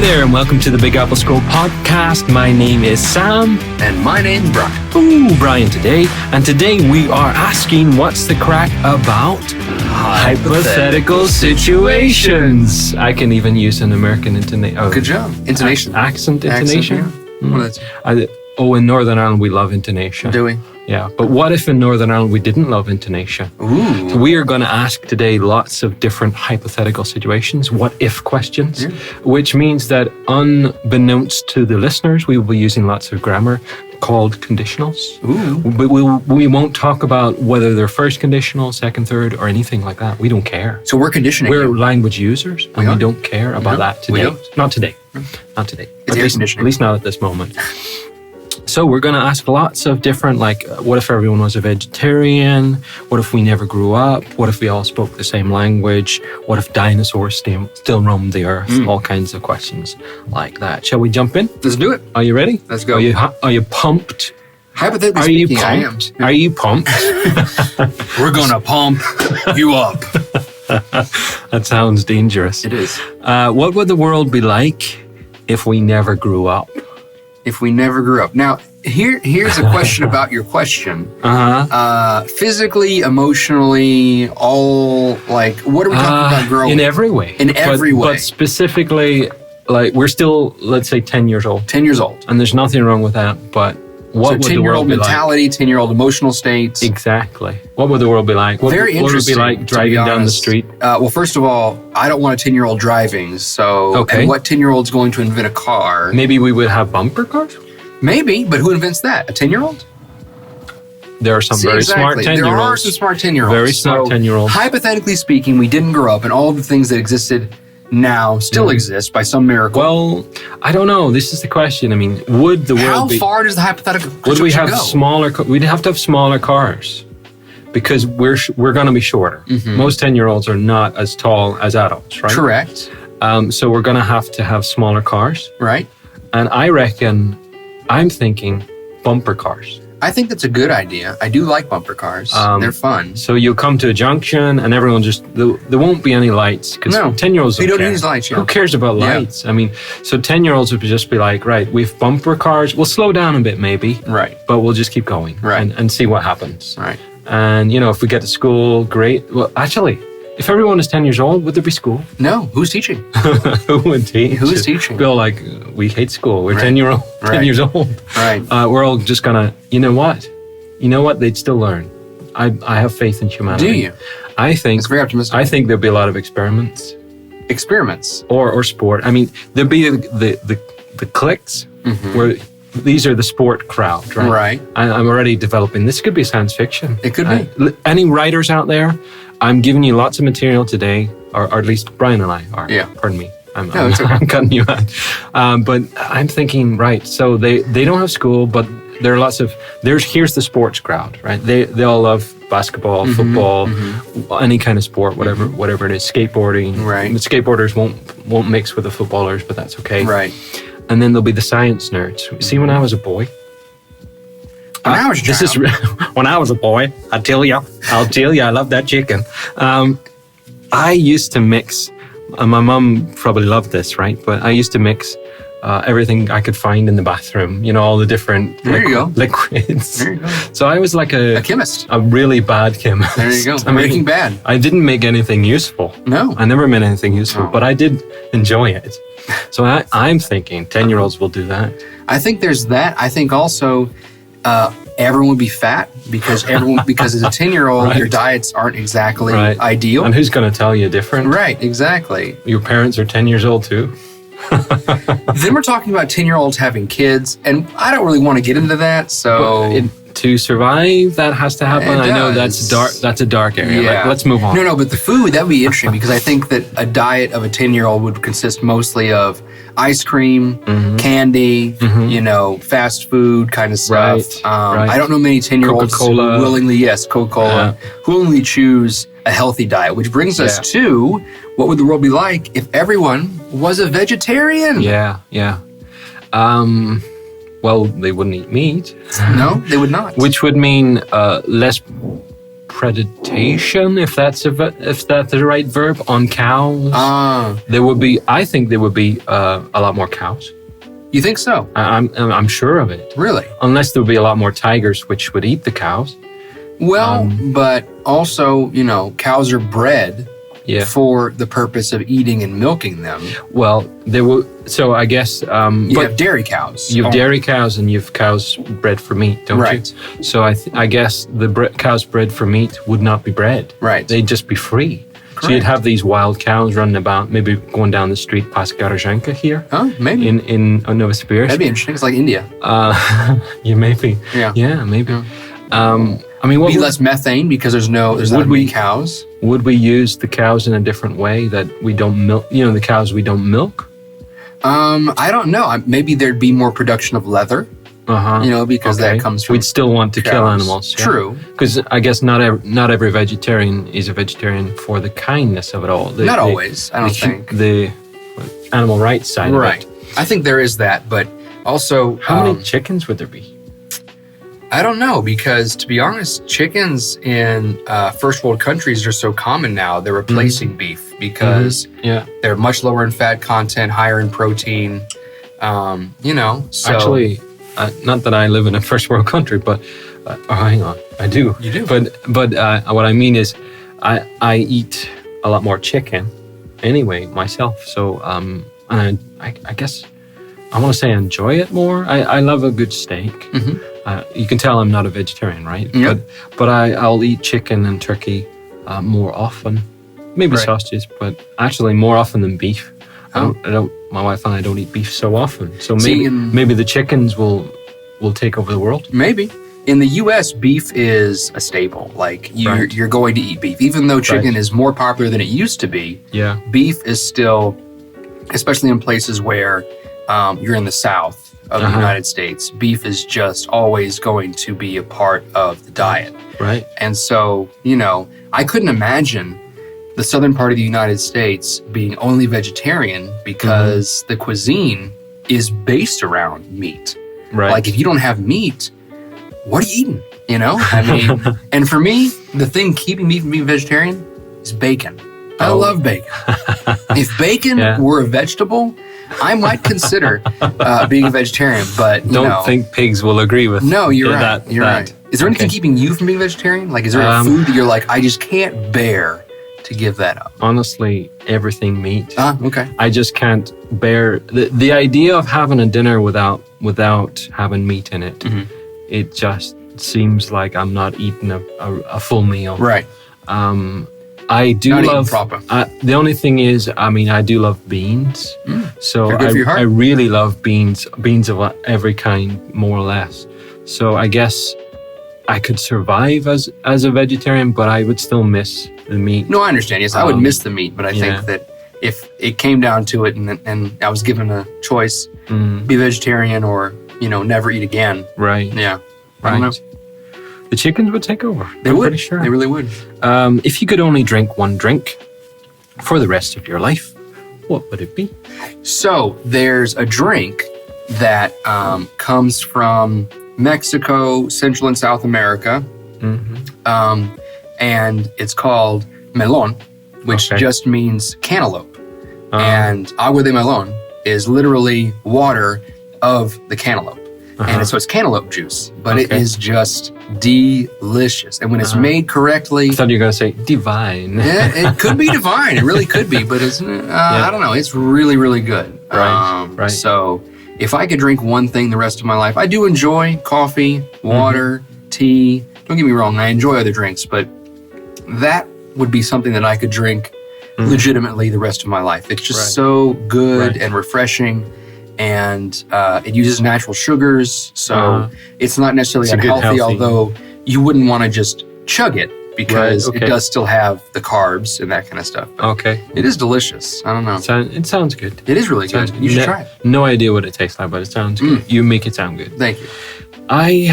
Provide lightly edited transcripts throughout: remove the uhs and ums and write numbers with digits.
there, and welcome to the Big Apple Scroll podcast. My name is Sam. And my name's Brian. Ooh, Brian today. And today we are asking what's the crack about hypothetical situations. I can even use an American intonation. Good job. Intonation. Accent intonation. Accent, yeah. In Northern Ireland we love intonation. Do we? Yeah, but what if in Northern Ireland we didn't love intonation? Ooh. So we are going to ask today lots of different hypothetical situations, what-if questions, which means that unbeknownst to the listeners, we will be using lots of grammar called conditionals. Ooh. But we won't talk about whether they're first conditional, second, third, or anything like that. We don't care. So we're conditioning. We're language users, and we don't care about that today. We don't. Not today. Not today. It's air conditioning. At least not at this moment. So we're going to ask lots of different, like, what if everyone was a vegetarian? What if we never grew up? What if we all spoke the same language? What if dinosaurs still roamed the earth? All kinds of questions like that. Shall we jump in? Let's do it. Are you ready? Let's go. Are you pumped? Hypothetically speaking, I am. Are you pumped? We're going to pump you up. That sounds dangerous. It is. What would the world be like if we never grew up? If we never grew up. Now, here's a question about your question. Physically, emotionally, all, like, what are we talking about growing? In every way. In every way. But specifically, like, we're still, let's say, 10 years old. 10 years old. And there's nothing wrong with that, but what would the world be like? 10-year-old mentality, 10-year-old emotional states. Exactly. What would the world be like? Very interesting. What would it be like driving down the street? Well, first of all, I don't want a 10-year-old driving, so... Okay. And what 10-year-old's going to invent a car? Maybe we would have bumper cars? Maybe, but who invents that? A 10-year-old? There are some very smart 10-year-olds. There are some smart 10-year-olds. Very smart 10-year-olds. Hypothetically speaking, we didn't grow up, and all of the things that existed now still exist by some miracle. Well, I don't know. This is the question. I mean, would the world be... How far does the hypothetical Would we have go? smaller... We'd have to have smaller cars because we're going to be shorter. Most 10-year-olds are not as tall as adults, right? Correct. So we're going to have smaller cars. Right. And I'm thinking bumper cars. I think that's a good idea. I do like bumper cars. They're fun. So you'll come to a junction and everyone there won't be any lights because 10-year-olds don't care. Use lights. Who cares about lights? I mean, so 10-year-olds would just be like, right, we've bumper cars. We'll slow down a bit maybe. Right. But we'll just keep going. Right. And see what happens. Right. And, if we get to school, great. Well, actually, if everyone is 10 years old, would there be school? No. Who's teaching? Who would teach? Who is teaching? Feel like we hate school. We're 10 years old. Right. We're all just gonna. You know what? They'd still learn. I have faith in humanity. Do you? I think. That's very optimistic. I think there'll be a lot of experiments. Experiments. Or sport. I mean, there'll be the cliques where these are the sport crowd, right? Right. I'm already developing. This could be science fiction. It could be. Any writers out there? I'm giving you lots of material today, or at least Brian and I are. Yeah. Pardon me. I'm cutting you out. But I'm thinking, right, so they don't have school, but there are lots of, here's the sports crowd, right? They all love basketball, football, any kind of sport, whatever it is, skateboarding. Right. The skateboarders won't mix with the footballers, but that's okay. Right. And then there'll be the science nerds. See, when I was a boy, when I was a child. When I was a boy, I'll tell you, I love that chicken. I used to mix, my mom probably loved this, right? But I used to mix everything I could find in the bathroom, all the different liquids. There you go. So I was like a chemist. A really bad chemist. There you go. Breaking Bad. I didn't make anything useful. No. I never made anything useful, but I did enjoy it. So I'm thinking 10-year-olds will do that. I think there's that. I think also everyone would be fat because as a 10-year-old, your diets aren't exactly ideal. And who's going to tell you different? Right, exactly. Your parents are 10 years old too. Then we're talking about 10-year-olds having kids, and I don't really want to get into that. So to survive, that has to happen. I know that's dark. That's a dark area. Yeah. Let's move on. No, but the food, that would be interesting because I think that a diet of a 10-year-old would consist mostly of ice cream, candy, fast food kind of stuff. Right. I don't know many 10-year-olds Coca-Cola. who willingly choose a healthy diet, which brings us to what would the world be like if everyone was a vegetarian? Yeah. Well, they wouldn't eat meat. No, they would not. Which would mean less predation, if that's the right verb, on cows. I think there would be a lot more cows. You think so? I'm sure of it. Really? Unless there would be a lot more tigers, which would eat the cows. Well, but also, cows are bred for the purpose of eating and milking them. Well, so I guess... you have dairy cows. You have dairy cows and you have cows bred for meat, don't you? So I guess the cows bred for meat would not be bred. Right. They'd just be free. Correct. So you'd have these wild cows running about, maybe going down the street past Garozhenka here. Oh, maybe. In Novosibirsk. That'd be interesting. It's like India. Maybe. Yeah. Yeah, maybe. Yeah. Would be less methane because there's not many cows. Would we use the cows in a different way that we don't milk? The cows we don't milk? I don't know. Maybe there'd be more production of leather. Because that comes from. We'd still want to kill animals. Yeah. True. Because I guess not every vegetarian is a vegetarian for the kindness of it all. Not always. I don't think the animal rights side. Right. Of it. I think there is that, but also how many chickens would there be? I don't know, because to be honest, chickens in first world countries are so common now. They're replacing beef because they're much lower in fat content, higher in protein. So actually, not that I live in a first world country, but hang on, I do. You do. But what I mean is, I eat a lot more chicken anyway myself. So and I guess I want to say I enjoy it more. I love a good steak. You can tell I'm not a vegetarian, right? Yep. But I'll eat chicken and turkey more often. Maybe sausages, but actually more often than beef. My wife and I don't eat beef so often. So maybe the chickens will take over the world. Maybe. In the U.S., beef is a staple. Like, you're going to eat beef. Even though chicken is more popular than it used to be, beef is still, especially in places where you're in the South of the United States, beef is just always going to be a part of the diet. Right. And so, I couldn't imagine the southern part of the United States being only vegetarian because the cuisine is based around meat. Right. Like, if you don't have meat, what are you eating? I mean, and for me, the thing keeping me from being vegetarian is bacon. I love bacon. If bacon were a vegetable, I might consider being a vegetarian, but don't think pigs will agree with. No, you're right. You're right. Is there anything keeping you from being vegetarian? Like, is there a food that you're like, I just can't bear to give that up? Honestly, everything meat. Okay. I just can't bear the idea of having a dinner without having meat in it. It just seems like I'm not eating a full meal. Right. I do not love. Proper. The only thing is, I do love beans. So I really love beans of every kind, more or less. So I guess I could survive as a vegetarian, but I would still miss the meat. No, I understand. Yes, I would miss the meat, but I think that if it came down to it and I was given a choice, be vegetarian or never eat again. Right. Yeah. Right. I don't know. The chickens would take over. They would. Pretty sure. They really would. If you could only drink one drink for the rest of your life, what would it be? So there's a drink that comes from Mexico, Central and South America, and it's called melon, which just means cantaloupe. And agua de melon is literally water of the cantaloupe. And so it's cantaloupe juice, but it is just delicious. And when it's made correctly... I thought you were going to say divine. It could be divine. It really could be, but it's, I don't know. It's really, really good. Right. So if I could drink one thing the rest of my life, I do enjoy coffee, water, tea. Don't get me wrong. I enjoy other drinks, but that would be something that I could drink legitimately the rest of my life. It's just so good and refreshing. And it uses natural sugars, so it's not necessarily unhealthy, although you wouldn't want to just chug it because it does still have the carbs and that kind of stuff. But it is delicious. I don't know. It sounds good. It is really good. You should try it. No idea what it tastes like, but it sounds good. You make it sound good. Thank you. I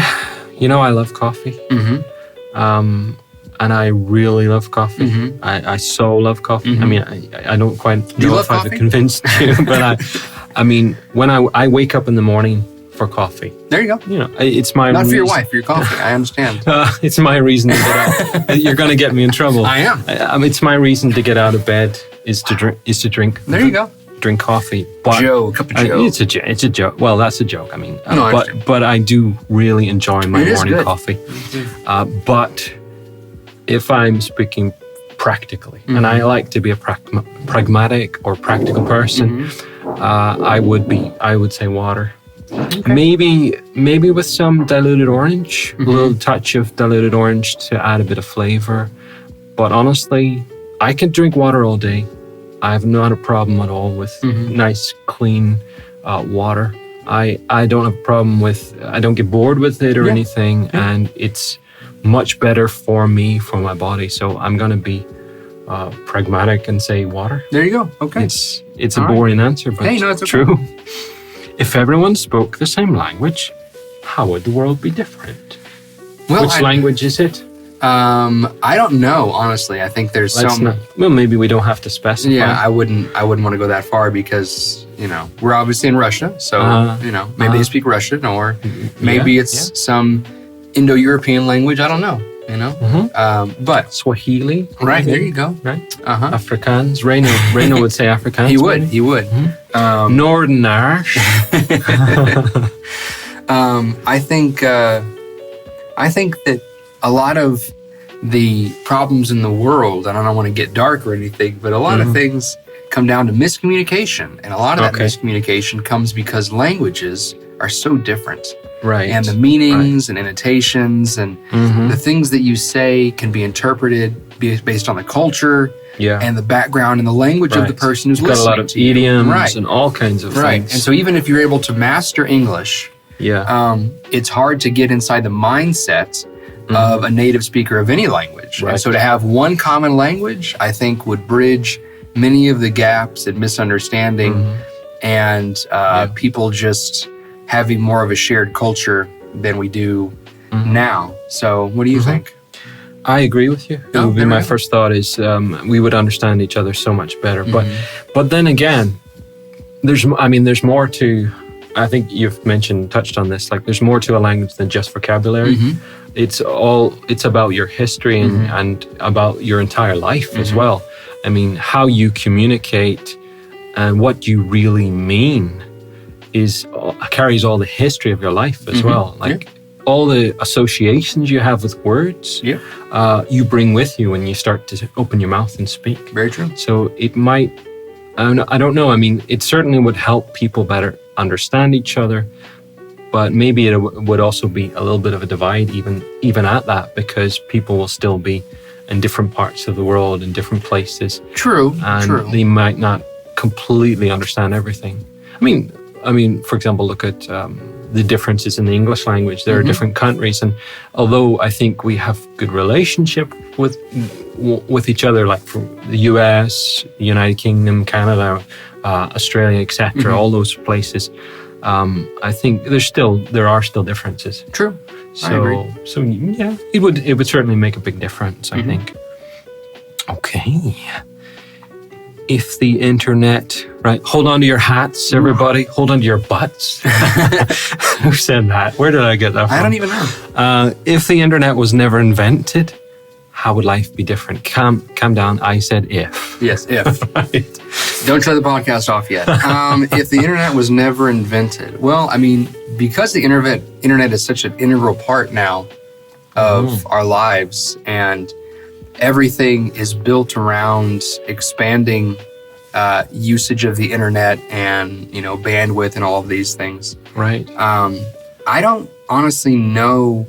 love coffee. And I really love coffee. I so love coffee. I mean, I don't quite know if I've convinced you, but when I wake up in the morning, for coffee. There you go. You know, it's my Not for your reason- wife, for your coffee. I understand. It's my reason to get out. You're going to get me in trouble. I am. It's my reason to get out of bed is to drink. There you go. Drink coffee. But Cup of Joe. It's a joke. Well, that's a joke. I mean, No, I understand. but I do really enjoy my It is morning good. coffee. But if I'm speaking practically, and I like to be a pragmatic or practical person, I would say water. Okay. Maybe with some diluted orange, a little touch of diluted orange to add a bit of flavor. But honestly, I can drink water all day. I have not a problem at all with nice, clean water. I don't have a problem with, I don't get bored with it or anything. And it's much better for me, for my body. So I'm going to be pragmatic and say water. There you go. Okay. It's a boring answer, but Hey, no, it's it's okay. true. If everyone spoke the same language, how would the world be different? Which language is it? I don't know, honestly. I think there's Well, maybe we don't have to specify. Yeah, I wouldn't want to go that far because, you know, we're obviously in Russia. So, you know, maybe they speak Russian or maybe it's some Indo-European language. I don't know, you know. But Swahili. right, there you go. Right. Afrikaans. Reno would say Afrikaans. He would. He would. Northern Irish. I think that a lot of the problems in the world, and I don't want to get dark or anything, but a lot of things come down to miscommunication. And a lot of that miscommunication comes because languages are so different. Right. And the meanings and annotations and the things that you say can be interpreted based on the culture and the background and the language of the person who's You've got listening a lot of to you. idioms and all kinds of things. And so even if you're able to master English, it's hard to get inside the mindset of a native speaker of any language. Right. And so to have one common language, I think would bridge many of the gaps and misunderstanding and people just having more of a shared culture than we do now. So what do you think? I agree with you. It would be my first thought is we would understand each other so much better. But then again, there's more to, I think you've touched on this, like there's more to a language than just vocabulary. It's about your history and about your entire life as well. I mean, how you communicate and what you really mean carries all the history of your life as well. Like all the associations you have with words, you bring with you when you start to open your mouth and speak. Very true. So it might, I don't know. I mean, it certainly would help people better understand each other, but maybe it would also be a little bit of a divide even at that, because people will still be in different parts of the world, in different places. True. They might not completely understand everything. I mean, for example, look at the differences in the English language. There are different countries, and although I think we have good relationship with each other, like from the US, the United Kingdom, Canada, Australia, etc., all those places, I think there are still differences. True. So, I agree. So yeah, it would certainly make a big difference, I think. Okay. If the internet, right? Hold on to your hats, everybody. Hold on to your butts. Who said that? Where did I get that from? I don't even know. If the internet was never invented, how would life be different? Calm down. I said if. Yes, if. Right. Don't shut the podcast off yet. If the internet was never invented, well, I mean, because the internet is such an integral part now of our lives, and everything is built around expanding usage of the internet and, you know, bandwidth and all of these things. Right. I don't honestly know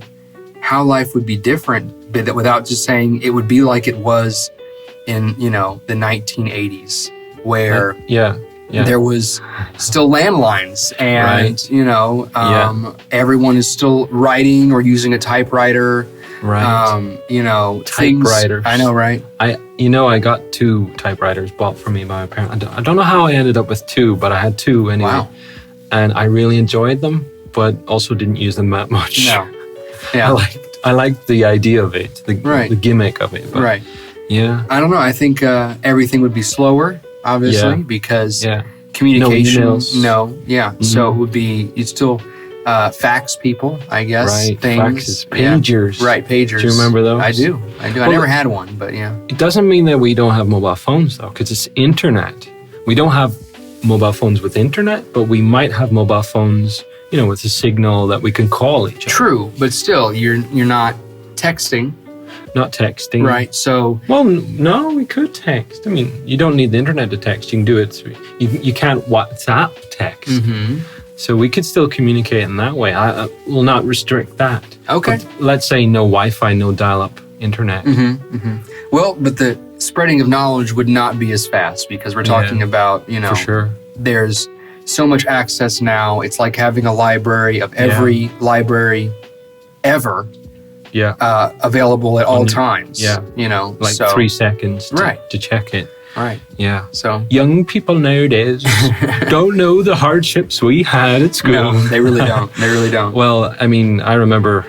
how life would be different, but without just saying it would be like it was in, you know, the 1980s, where there was still landlines and, you know, everyone is still writing or using a typewriter. Right. You know, typewriters. I know, right? I got 2 typewriters bought for me by my parents. I don't know how I ended up with 2, but I had 2 anyway. Wow. And I really enjoyed them, but also didn't use them that much. No. Yeah. I liked the idea of it, the gimmick of it. But yeah. I don't know. I think everything would be slower, obviously, because communication. No emails. So it would be, you'd still, fax people, I guess. Right, things. faxes, pagers. Yeah. Right, pagers. Do you remember those? I do. I never had one, but yeah. It doesn't mean that we don't have mobile phones, though, because it's internet. We don't have mobile phones with internet, but we might have mobile phones, with a signal that we can call each other. True, but still, you're not texting. Not texting. Right, so... Well, no, we could text. I mean, you don't need the internet to text. You can do it through... You can't WhatsApp text. Mm-hmm. So we could still communicate in that way. I will not restrict that. Okay. But let's say no Wi-Fi, no dial-up internet. Mm-hmm, mm-hmm. Well, but the spreading of knowledge would not be as fast because we're talking about, For sure. There's so much access now. It's like having a library of every library ever available at all times. Yeah. Like 3 seconds to check it. Right. Yeah. So young people nowadays don't know the hardships we had at school. No, they really don't. They really don't. Well, I mean, I remember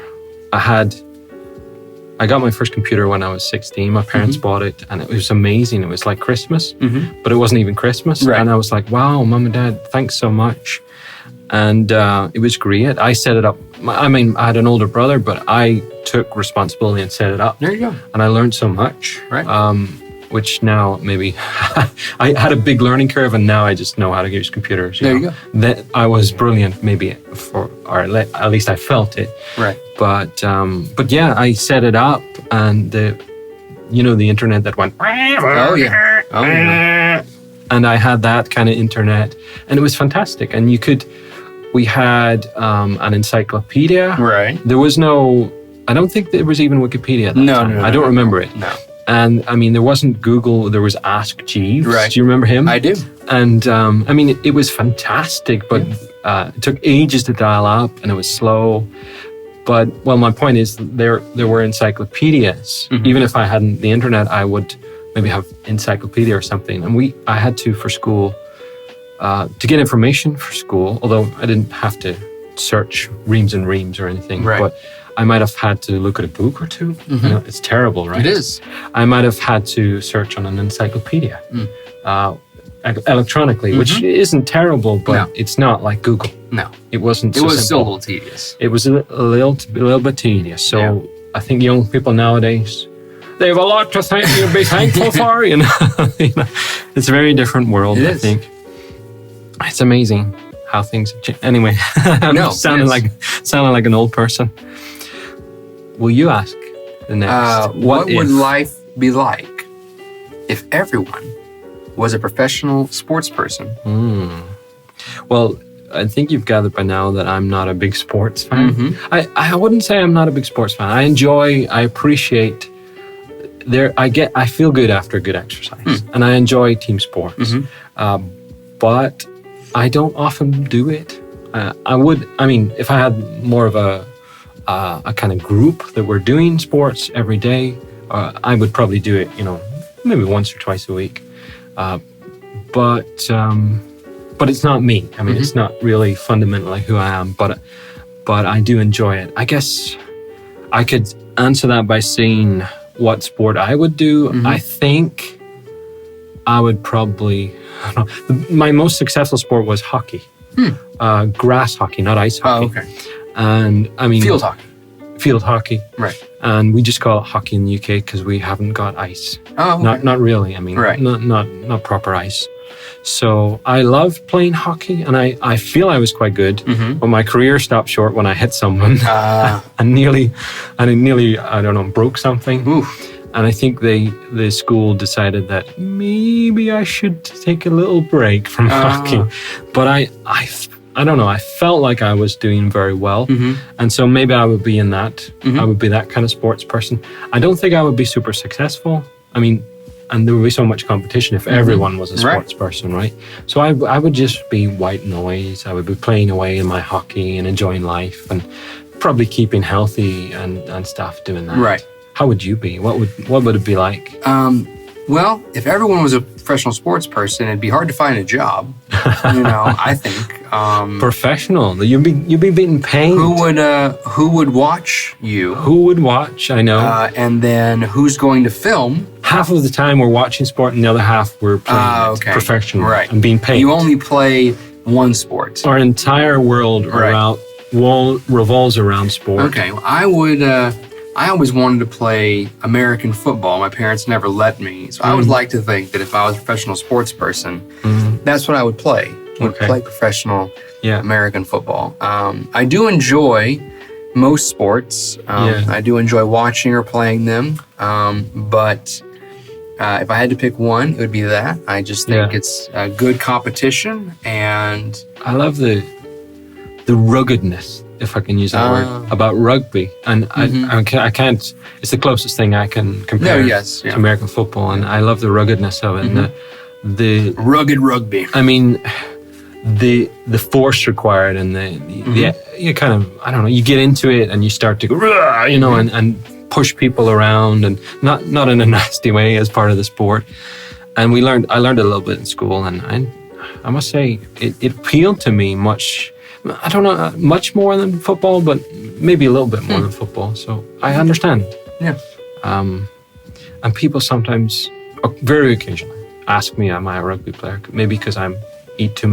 I got my first computer when I was 16. My parents bought it and it was amazing. It was like Christmas, but it wasn't even Christmas. Right. And I was like, wow, Mom and Dad, thanks so much. And it was great. I set it up. I mean, I had an older brother, but I took responsibility and set it up. There you go. And I learned so much. Right. Which now maybe I had a big learning curve, and now I just know how to use computers. There you go. That I was brilliant, maybe or at least I felt it. Right. But yeah, I set it up, and the internet that went. Oh yeah. And I had that kind of internet, and it was fantastic. And we had an encyclopedia. Right. There was no. I don't think there was even Wikipedia at that time. I don't remember it. No. And I mean, there wasn't Google, there was Ask Jeeves. Right. Do you remember him? I do. And I mean, it was fantastic, but it took ages to dial up and it was slow. But, well, my point is there were encyclopedias. Even if I hadn't the internet, I would maybe have encyclopedia or something. And I had to, for school, to get information for school, although I didn't have to search reams and reams or anything. Right. But I might have had to look at a book or two. It's terrible, right? It is. I might have had to search on an encyclopedia electronically, which isn't terrible, but it's not like Google. No. It wasn't It so was simple. still a little tedious. It was a little bit tedious. So I think young people nowadays, they have a lot to be thankful for. It's a very different world, I think. It's amazing how things have changed. Anyway, I'm sounding like an old person. Will you ask the next? What would life be like if everyone was a professional sports person? Well, I think you've gathered by now that I'm not a big sports fan. I wouldn't say I'm not a big sports fan. I appreciate I feel good after a good exercise, and I enjoy team sports. But I don't often do it. If I had more of a kind of group that were doing sports every day, I would probably do it, maybe once or twice a week. But it's not me. I mean, it's not really fundamentally who I am, but I do enjoy it. I guess I could answer that by saying what sport I would do. I think I would probably, my most successful sport was hockey. Grass hockey, not ice hockey. Oh, okay. And I mean... Field hockey. Field hockey. Right. And we just call it hockey in the UK because we haven't got ice. Oh, okay. Not really. I mean, not proper ice. So I loved playing hockey, and I feel I was quite good. But my career stopped short when I hit someone. and nearly, I don't know, broke something. Oof. And I think the school decided that maybe I should take a little break from hockey. But I don't know, I felt like I was doing very well. And so maybe I would be in that. I would be that kind of sports person. I don't think I would be super successful. I mean, and there would be so much competition if everyone was a sports person, right? So I would just be white noise. I would be playing away in my hockey and enjoying life and probably keeping healthy and stuff doing that. Right. How would you be? What would it be like? Well, if everyone was a professional sports person, it'd be hard to find a job. I think. Professional. You'd be being paid. Who would watch you? Who would watch? I know. And then who's going to film? Half of the time we're watching sport, and the other half we're playing professional, right? And being paid. You only play one sport. Our entire world revolves around sport. Okay, well, I always wanted to play American football. My parents never let me. So I would like to think that if I was a professional sports person, that's what I would play. Play professional American football. I do enjoy most sports. I do enjoy watching or playing them. But if I had to pick one, it would be that. I just think it's a good competition, and I love the ruggedness, if I can use that word, about rugby. And I can't, it's the closest thing I can compare to American football. And I love the ruggedness of it. And the rugged rugby. I mean, the force required and the you kind of, I don't know, you get into it and you start to go, you know, and push people around, and not in a nasty way as part of the sport. And I learned a little bit in school, and I must say it appealed to me much. I don't know, much more than football, but maybe a little bit more than football. So I understand. Yeah. And people sometimes, very occasionally, ask me, am I a rugby player? Maybe because I eat too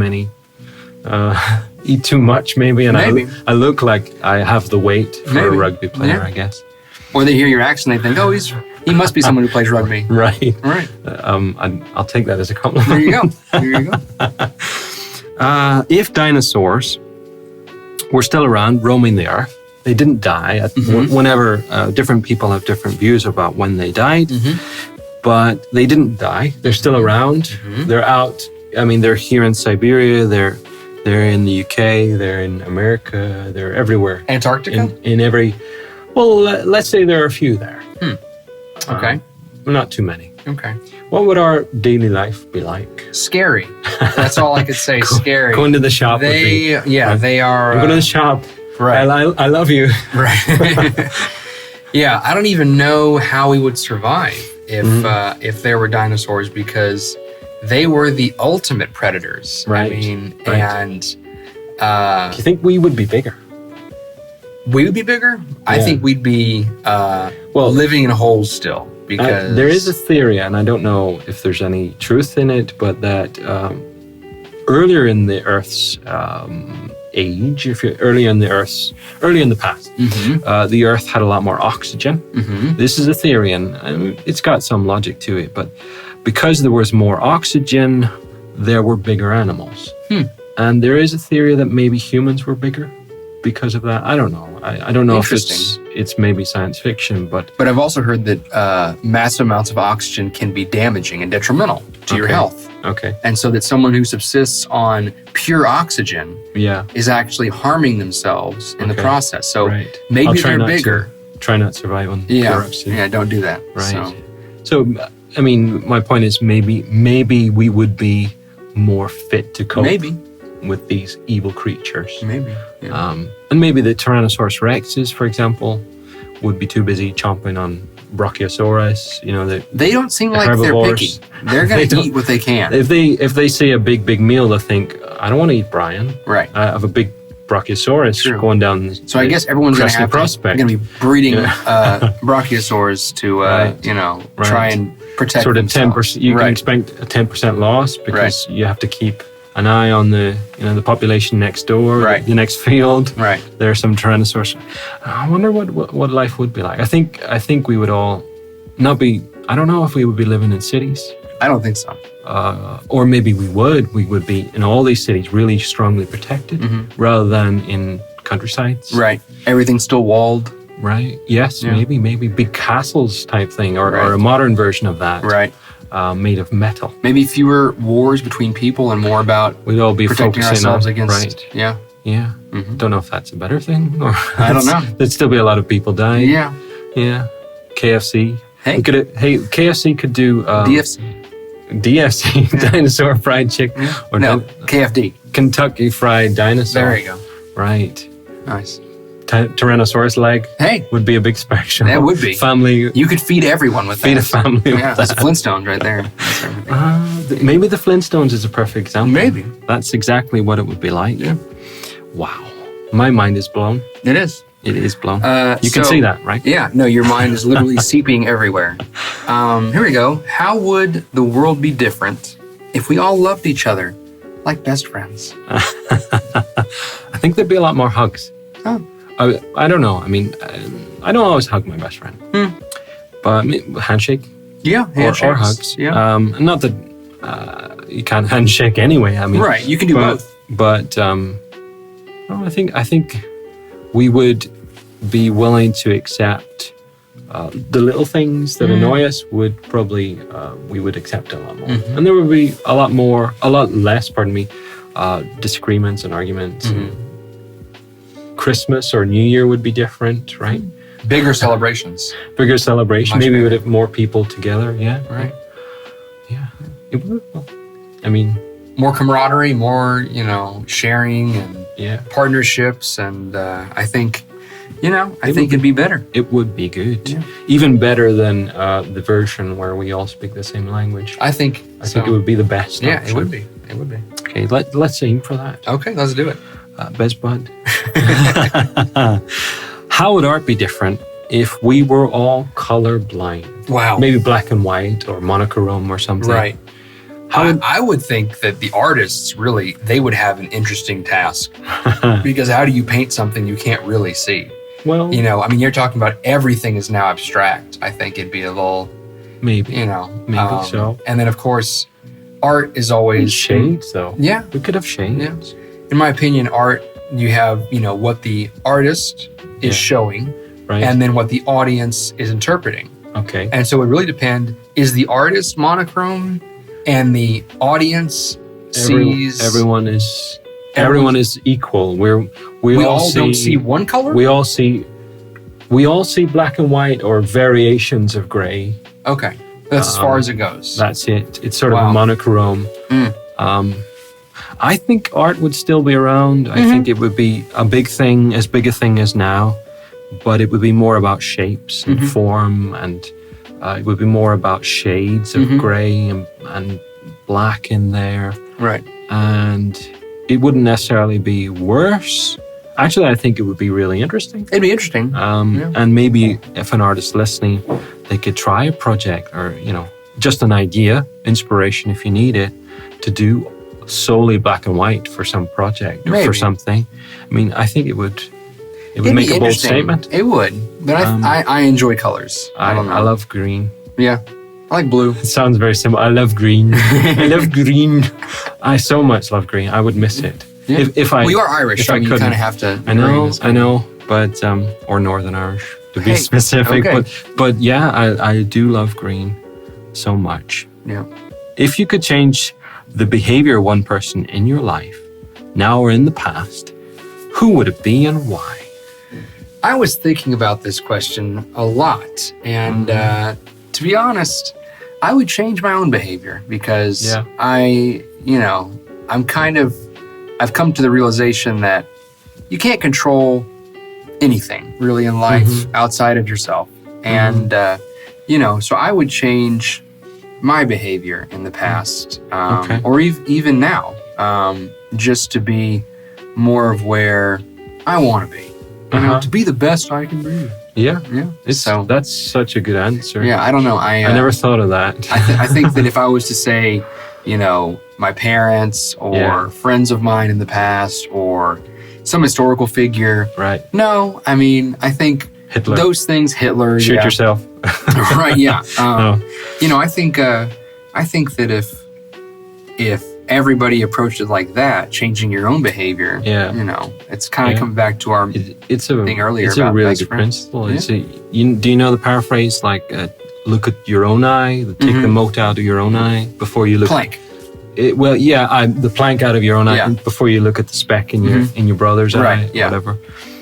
much, maybe, and I look like I have the weight for a rugby player, I guess. Or they hear your accent, they think, oh, he must be someone who plays rugby. Right. Right. I'll take that as a compliment. There you go. If dinosaurs were still around, roaming the earth, they didn't die. Whenever different people have different views about when they died, but they didn't die. They're still around. They're out. I mean, they're here in Siberia. They're in the UK. They're in America. They're everywhere. Antarctica? In every. Well, let's say there are a few there. Okay. Not too many. Okay. What would our daily life be like? Scary. That's all I could say. Scary. Going to the shop. They are. I'm going to the shop. Right. I love you. Right. Yeah. I don't even know how we would survive if there were dinosaurs, because they were the ultimate predators. Right. I mean, and do you think we would be bigger? We would be bigger? I think we'd be living in holes still, because there is a theory, and I don't know if there's any truth in it, but that earlier in the Earth's age, early in the past, the Earth had a lot more oxygen. This is a theory, and it's got some logic to it, but because there was more oxygen, there were bigger animals. And there is a theory that maybe humans were bigger because of that. I don't know. I don't know if it's maybe science fiction, but I've also heard that massive amounts of oxygen can be damaging and detrimental to your health. Okay. And so that someone who subsists on pure oxygen is actually harming themselves in the process. So maybe they're bigger. Try not to survive on pure oxygen. Yeah, don't do that. Right. So I mean, my point is maybe we would be more fit to cope with these evil creatures. Maybe. Yeah. And maybe the Tyrannosaurus rexes, for example, would be too busy chomping on Brachiosaurus. You know, they don't seem like herbivores. They're picky. They're going to eat what they can. If they see a big meal, they think, I don't want to eat Bryan. Right. I have a big Brachiosaurus going down. So I guess everyone's going to be breeding Brachiosaurs to try and protect sort of themselves. 10%. You can expect a 10% loss because you have to keep an eye on the population next door, the next field. Right. There are some Tyrannosaurus. I wonder what life would be like. I think we would all not be. I don't know if we would be living in cities. I don't think so. Or maybe we would. We would be in all these cities really strongly protected, rather than in countrysides. Right. Everything's still walled. Right. Yes. Yeah. Maybe big castles type thing, or a modern version of that. Right. Made of metal. Maybe fewer wars between people and more about we'd all be protecting focusing ourselves on, against. Yeah. Don't know if that's a better thing, or I don't know. There'd still be a lot of people dying. Yeah. KFC. Hey. KFC could do DFC, dinosaur fried chicken. Yeah. Or KFD. Kentucky fried dinosaur. There you go. Right. Nice. Tyrannosaurus leg would be a big special. That would be. Family. You could feed everyone with that. Feed a family with that. That's Flintstones right there. Maybe the Flintstones is a perfect example. Maybe. That's exactly what it would be like. Yeah. Wow. My mind is blown. It is. It is blown. You can see that, right? Yeah. No, your mind is literally seeping everywhere. Here we go. How would the world be different if we all loved each other like best friends? I think there'd be a lot more hugs. Oh. I don't know. I mean, I don't always hug my best friend. But handshake. Yeah, handshakes. Or hugs. Yeah. Not that you can't handshake anyway. I mean, right, you can do both. But I think we would be willing to accept the little things that annoy us. Would probably we would accept a lot more, and there would be a lot less. Disagreements and arguments. Christmas or New Year would be different, right? Bigger celebrations. Bigger celebration. Much Maybe we bigger. would have more people together. Yeah. Right. Yeah. It would. Well, I mean, More camaraderie, more, sharing and yeah. partnerships. And I think, I think it'd be better. It would be good. Yeah. Even better than the version where we all speak the same language. I think it would be the best Yeah, option. it would be. It would be. Okay, let's aim for that. Okay, let's do it. Best bud. How would art be different if we were all colorblind? Wow. Maybe black and white or monochrome or something. Right. I would think that the artists really, they would have an interesting task. Because how do you paint something you can't really see? Well, you're talking about everything is now abstract. I think it'd be a little, maybe so. And then, of course, art is always shades, though. Yeah. We could have shades. Yeah. In my opinion, art, you have, what the artist is showing, right, and then what the audience is interpreting. Okay. And so it really depends, is the artist monochrome and the audience sees... Everyone is equal. We all don't see one color? We all see black and white or variations of gray. Okay. That's as far as it goes. That's it. It's sort of a monochrome. I think art would still be around. I think it would be as big a thing as now, but it would be more about shapes and form, and it would be more about shades of gray and black in there. Right. And it wouldn't necessarily be worse. Actually, I think it would be really interesting. It'd be interesting. And maybe if an artist listening, they could try a project or, just an idea, inspiration if you need it, to do solely black and white for some project or for something. I mean, I think it would make a bold statement. It would. But I enjoy colors. I love green. Yeah. I like blue. It sounds very simple. I love green. I love green. I so much love green. I would miss it. Yeah. If you are Irish, so you kind of have to. I know, but or Northern Irish to be specific. Okay. But yeah, I do love green so much. Yeah. If you could change the behavior of one person in your life, now or in the past, who would it be and why? I was thinking about this question a lot, and to be honest, I would change my own behavior because I've come to the realization that you can't control anything really in life outside of yourself. And, so I would change my behavior in the past, or even now, just to be more of where I want to be, to be the best I can be. Yeah. Yeah. That's such a good answer. Yeah, I don't know. I never thought of that. I think that if I was to say, my parents or friends of mine in the past or some historical figure. Right. No, I think Hitler. Those things, Hitler. Shoot yourself. Right, yeah. I think that if everybody approached it like that, changing your own behavior, it's kind of coming back to our thing earlier it's about a really best good friends. principle. Yeah. Do you know the paraphrase, like, look at your own eye, take the mote out of your own eye before you look... Plank. The plank out of your own eye before you look at the speck in your brother's eye, whatever.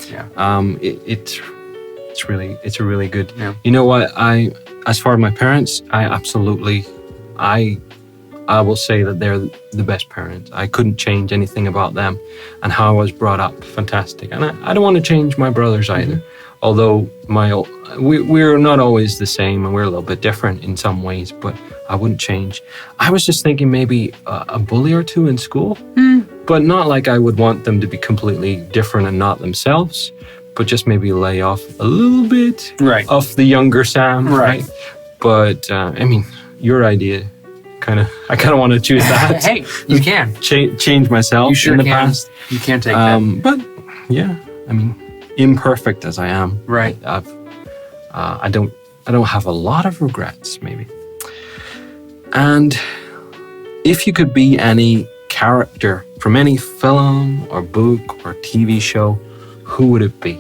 Yeah. It's a really good. Yeah. You know what? As far as my parents, I will say that they're the best parents. I couldn't change anything about them and how I was brought up. Fantastic. And I don't want to change my brothers either. Although we're not always the same and we're a little bit different in some ways, but I wouldn't change. I was just thinking maybe a bully or two in school, but not like I would want them to be completely different and not themselves, but just maybe lay off a little bit of the younger Sam. Right. But your idea, I kind of want to choose that. Hey, you can change myself you sure in the can. past. You can take that. But yeah, imperfect as I am, Right. I don't have a lot of regrets, maybe. And if you could be any character from any film or book or TV show, who would it be?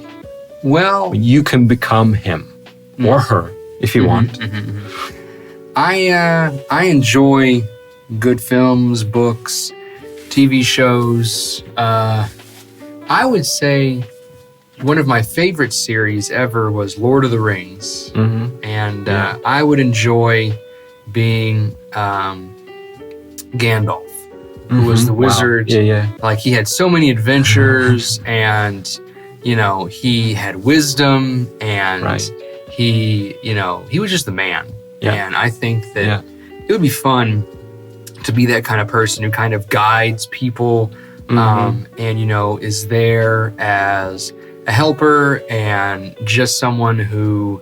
Well, You can become him or her if you want. I enjoy good films, books, TV shows. I would say one of my favorite series ever was Lord of the Rings. And I would enjoy being Gandalf, who was the wizard. Wow. Yeah. Like, he had so many adventures and, you know, he had wisdom and he was just the man. Yeah. And I think that it would be fun to be that kind of person who kind of guides people and, you know, is there as a helper and just someone who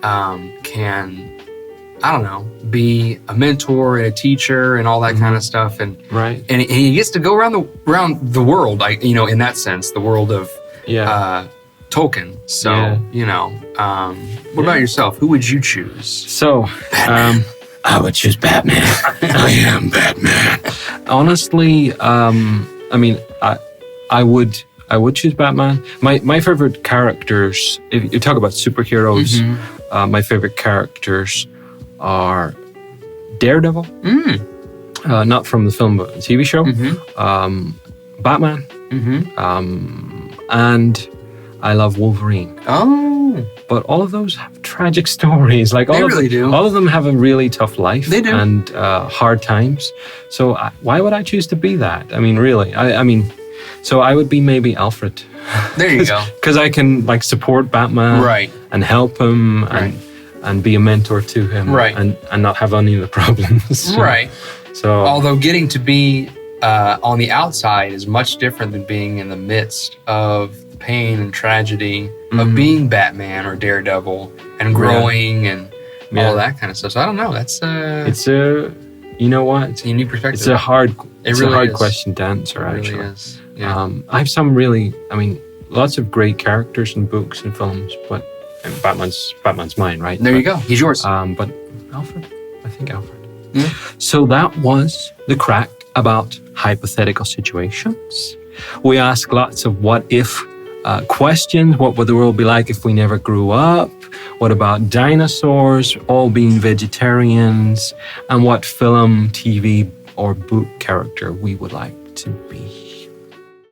can, I don't know, be a mentor and a teacher and all that kind of stuff. And he gets to go around the world, in that sense, the world of Tolkien. So, you know, what about yourself? Who would you choose? So, I would choose Batman. I am Batman. Honestly, I mean, I would choose Batman. My favorite characters, if you talk about superheroes, my favorite characters are Daredevil, not from the film but the TV show, Batman, and I love Wolverine. Oh, but all of those have tragic stories. Like they really do. All of them have a really tough life. They do. And hard times. So why would I choose to be that? I mean, really, I mean, so I would be maybe Alfred. There you go. Because I can like support Batman, and help him, and be a mentor to him, and not have any of the problems. So, although getting to be on the outside is much different than being in the midst of pain and tragedy of being Batman or Daredevil and growing and all that kind of stuff. So I don't know. That's it's a, you know what? It's a unique perspective. It's a hard is. question to answer. It actually, really is. Yeah. I have some really, I mean, lots of great characters in books and films, but Batman's mine, right? There you go. He's yours. But Alfred, I think Alfred. Yeah. So that was the crack about hypothetical situations. We ask lots of what if questions. What would the world be like if we never grew up? What about dinosaurs all being vegetarians? And what film, TV, or book character we would like to be.